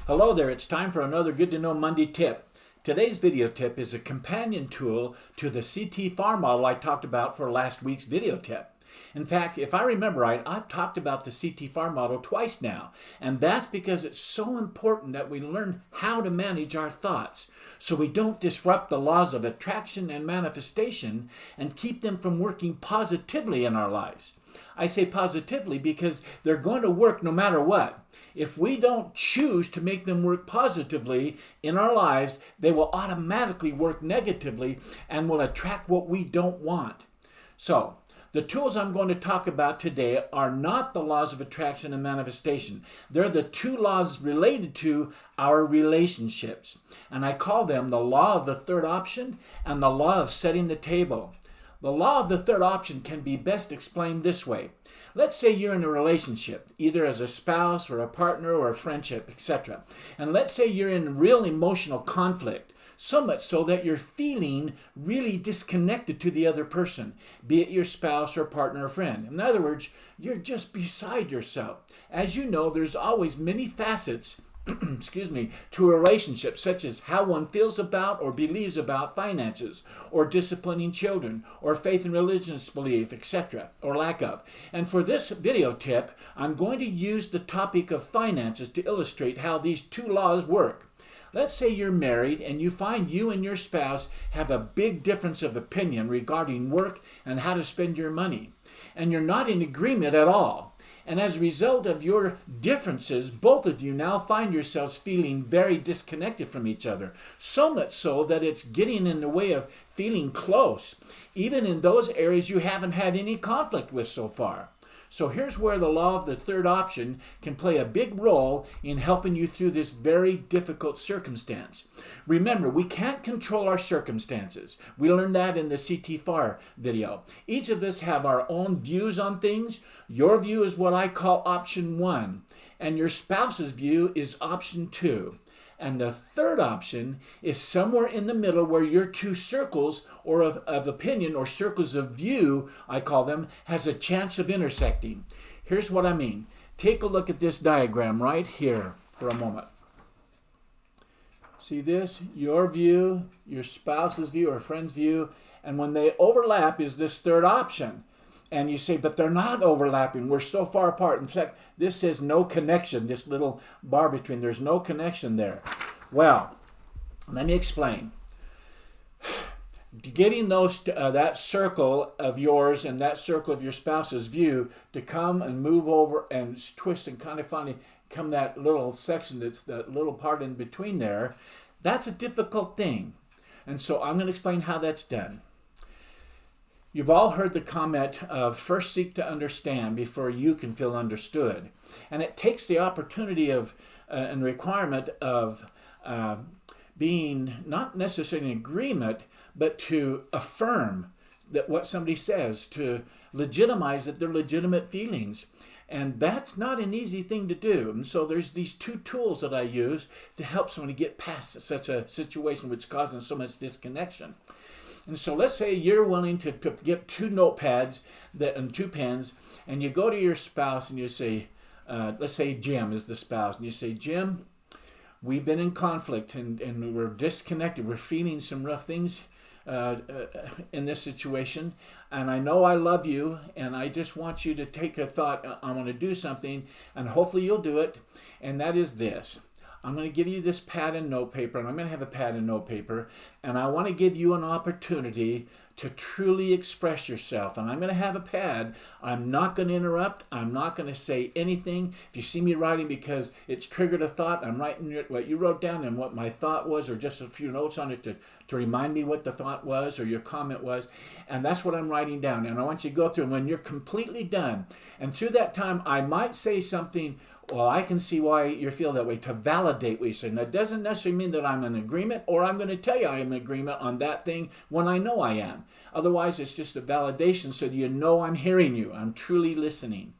Hello there, it's time for another Good to Know Monday tip. Today's video tip is a companion tool to the CT-FAR model I talked about for last week's video tip. In fact, if I remember right, I've talked about the CT-FAR model twice now, and that's because it's so important that we learn how to manage our thoughts so we don't disrupt the laws of attraction and manifestation and keep them from working positively in our lives. I say positively because they're going to work no matter what. If we don't choose to make them work positively in our lives, they will automatically work negatively and will attract what we don't want. So, the tools I'm going to talk about today are not the laws of attraction and manifestation. They're the two laws related to our relationships. And I call them the law of the third option and the law of setting the table. The law of the third option can be best explained this way. Let's say you're in a relationship, either as a spouse or a partner or a friendship, etc. And let's say you're in real emotional conflict, so much so that you're feeling really disconnected to the other person, be it your spouse or partner or friend. In other words, you're just beside yourself. As you know, there's always many facets to a relationship, such as how one feels about or believes about finances, or disciplining children, or faith and religious belief, etc., or lack of. And for this video tip, I'm going to use the topic of finances to illustrate how these two laws work. Let's say you're married and you find you and your spouse have a big difference of opinion regarding work and how to spend your money, and you're not in agreement at all. And as a result of your differences, both of you now find yourselves feeling very disconnected from each other. So much so that it's getting in the way of feeling close, even in those areas you haven't had any conflict with so far. So here's where the law of the third option can play a big role in helping you through this very difficult circumstance. Remember, we can't control our circumstances. We learned that in the CT-FAR video. Each of us have our own views on things. Your view is what I call option 1, and your spouse's view is option 2. And the third option is somewhere in the middle where your two circles or of opinion or circles of view, I call them, has a chance of intersecting. Here's what I mean. Take a look at this diagram right here for a moment. See this? Your view, your spouse's view or friend's view, and when they overlap is this third option. And you say, but they're not overlapping. We're so far apart. In fact, this says no connection, this little bar between. There's no connection there. Well, let me explain. Getting that circle of yours and that circle of your spouse's view to come and move over and twist and kind of finally come that little section, that's that little part in between there, that's a difficult thing. And so I'm going to explain how that's done. You've all heard the comment of first seek to understand before you can feel understood. And it takes the opportunity of and requirement of being not necessarily in agreement, but to affirm that what somebody says, to legitimize that they're legitimate feelings. And that's not an easy thing to do. And so there's these two tools that I use to help somebody get past such a situation which is causing so much disconnection. And so let's say you're willing to get two notepads and two pens, and you go to your spouse and you say, let's say Jim is the spouse, and you say, Jim, we've been in conflict and we're disconnected. We're feeling some rough things in this situation, and I know I love you, and I just want you to take a thought. I want to do something, and hopefully you'll do it, and that is this. I'm going to give you this pad and note paper, and I'm going to have a pad and note paper, and I want to give you an opportunity to truly express yourself. And I'm going to have a pad. I'm not going to interrupt. I'm not going to say anything. If you see me writing because it's triggered a thought, I'm writing what you wrote down and what my thought was, or just a few notes on it to remind me what the thought was or your comment was. And that's what I'm writing down. And I want you to go through, and when you're completely done, and through that time, I might say something. Well, I can see why you feel that way, to validate what you say. Now, it doesn't necessarily mean that I'm in agreement, or I'm going to tell you I'm in agreement on that thing when I know I am. Otherwise, it's just a validation so that you know I'm hearing you. I'm truly listening.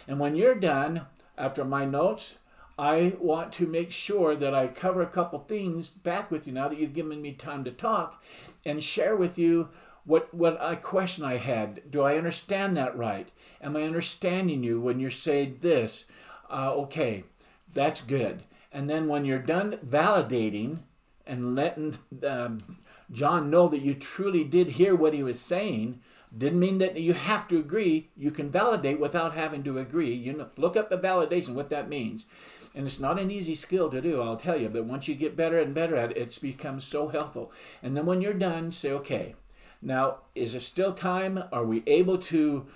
And when you're done, after my notes, I want to make sure that I cover a couple things back with you now that you've given me time to talk, and share with you what a question I had. Do I understand that right? Am I understanding you when you're saying this? Okay, that's good. And then when you're done validating and letting John know that you truly did hear what he was saying, didn't mean that you have to agree. You can validate without having to agree. You know, look up the validation, what that means. And it's not an easy skill to do, I'll tell you. But once you get better and better at it, it's become so helpful. And then when you're done, say, okay, now is it still time? Are we able to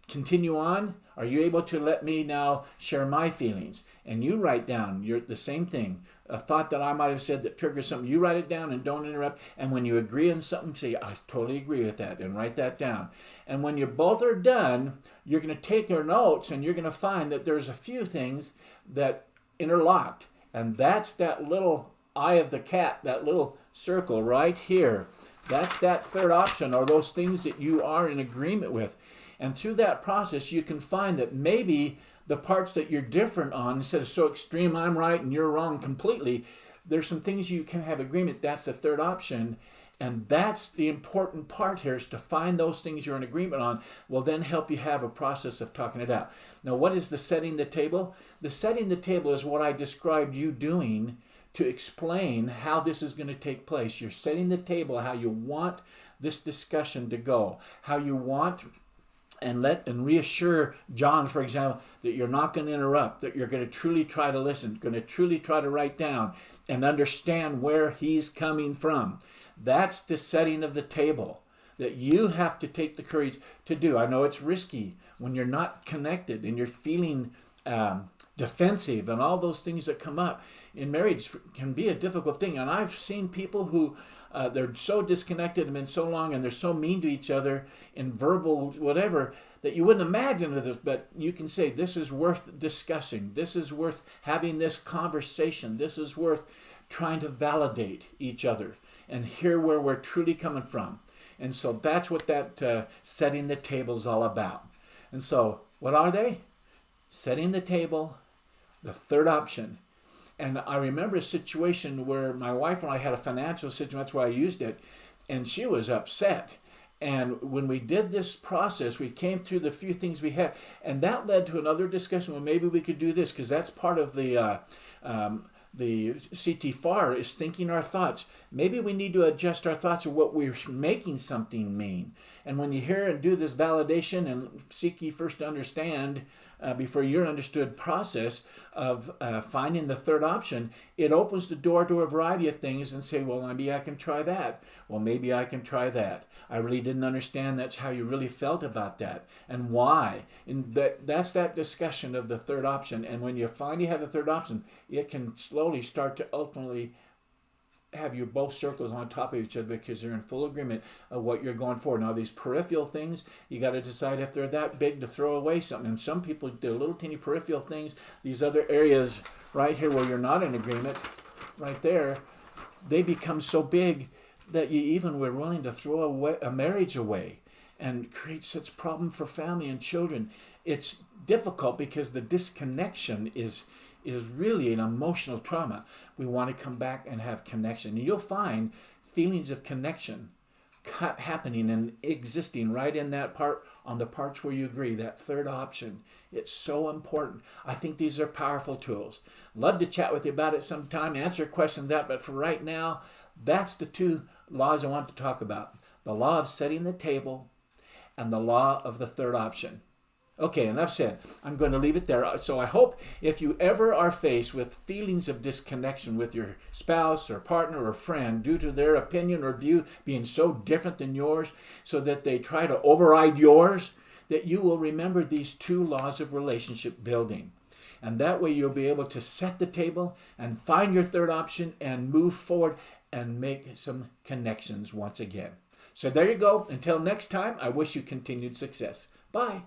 continue on? Are you able to let me now share my feelings? And you write down the same thing. A thought that I might have said that triggers something, you write it down and don't interrupt. And when you agree on something, say, I totally agree with that, and write that down. And when you both are done, you're going to take your notes and you're going to find that there's a few things that interlocked. And that's that little eye of the cat, that little circle right here. That's that third option, or those things that you are in agreement with. And through that process, you can find that maybe the parts that you're different on, instead of so extreme, I'm right and you're wrong completely, there's some things you can have agreement. That's the third option. And that's the important part here, is to find those things you're in agreement on will then help you have a process of talking it out. Now, what is the setting the table? The setting the table is what I described you doing to explain how this is going to take place. You're setting the table, how you want this discussion to go, how you want, and reassure John, for example, that you're not going to interrupt, that you're going to truly try to listen, going to truly try to write down and understand where he's coming from. That's the setting of the table that you have to take the courage to do. I know it's risky when you're not connected and you're feeling defensive, and all those things that come up in marriage can be a difficult thing. And I've seen people who they're so disconnected and been so long, and they're so mean to each other in verbal whatever that you wouldn't imagine this. But you can say, this is worth discussing. This is worth having this conversation. This is worth trying to validate each other and hear where we're truly coming from. And so that's what that setting the table is all about. And so what are they? Setting the table, the third option. And I remember a situation where my wife and I had a financial situation. That's why I used it. And she was upset. And when we did this process, we came through the few things we had. And that led to another discussion. Well, maybe we could do this, because that's part of the CT-FAR is thinking our thoughts. Maybe we need to adjust our thoughts of what we're making something mean. And when you hear and do this validation and seek ye first to understand before you're understood process of finding the third option, it opens the door to a variety of things and say, well, maybe I can try that. Well, maybe I can try that. I really didn't understand that's how you really felt about that and why. And that's that discussion of the third option. And when you find you have the third option, it can slowly start to ultimately have you both circles on top of each other, because they're in full agreement of what you're going for. Now, these peripheral things, you got to decide if they're that big to throw away something. And some people do little teeny peripheral things. These other areas right here where you're not in agreement, right there, they become so big that you even were willing to throw away a marriage away and create such problem for family and children. It's difficult because the disconnection is really an emotional trauma. We want to come back and have connection. And you'll find feelings of connection happening and existing right in that part, on the parts where you agree, that third option. It's so important. I think these are powerful tools. Love to chat with you about it sometime, answer questions out, but for right now, that's the two laws I want to talk about. The law of setting the table and the law of the third option. Okay, enough said. I'm going to leave it there. So I hope if you ever are faced with feelings of disconnection with your spouse or partner or friend due to their opinion or view being so different than yours, so that they try to override yours, that you will remember these two laws of relationship building. And that way you'll be able to set the table and find your third option and move forward and make some connections once again. So there you go. Until next time, I wish you continued success. Bye.